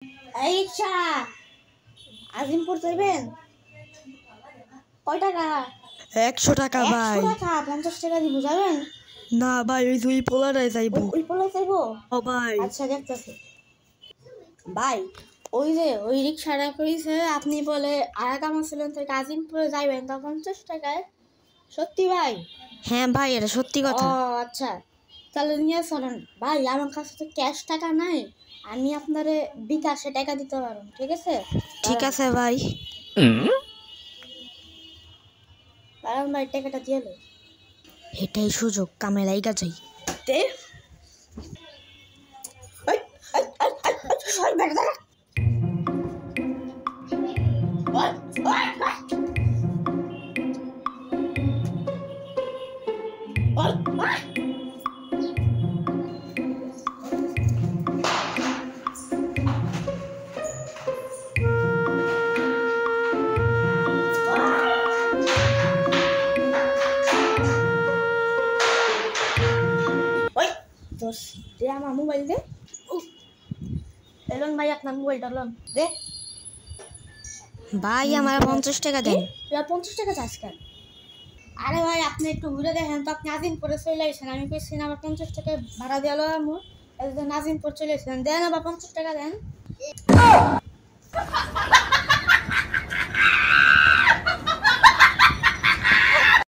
এই রিক্সা আজিমপুর যাবেন? কয় টাকা? 100 টাকা ভাই। 100 টাকা? 50 টাকা দিব, যাবেন? না ভাই, ওই পোলাটাই যাইবো। ওই পোলা যাইবো? ও ভাই আচ্ছা দেখতেছি। ভাই ওই যে ওই রিক্সাটা কইছে আপনি বলে আরাকামা ছিলেন থেকে আজিমপুরে যাইবেন, তা 50 টাকায়? সত্যি ভাই? হ্যাঁ ভাই, এটা সত্যি কথা। ও আচ্ছা, তাহলে নিয়ে চলেন ভাই। আমার কাছে তো ক্যাশ টাকা নাই, আমি আপনারে বিকাশে টাকা দিতে পারবো, ঠিক আছে? ঠিক আছে ভাই। কারণ ভাই টাকাটা দিয়ে লো। এটাই সুযোগ, কামে লাইগা যাই। দে দে আমার মোবাইল দে। এলন ভাই আপনার মোবাইলটা লন দে। ভাই আমার 50 টাকা দেন। 50 টাকা চাষ কেন? আরে ভাই আপনি একটু ঘুরে দেখেন তো, আপনি আজিমপুরে চলে আসেন, আমি কইছি না আবার 50 টাকা ভাড়া দিয়ে আমার নাজিমপুর চলে এসেছেন, দেন আবার 50 টাকা দেন।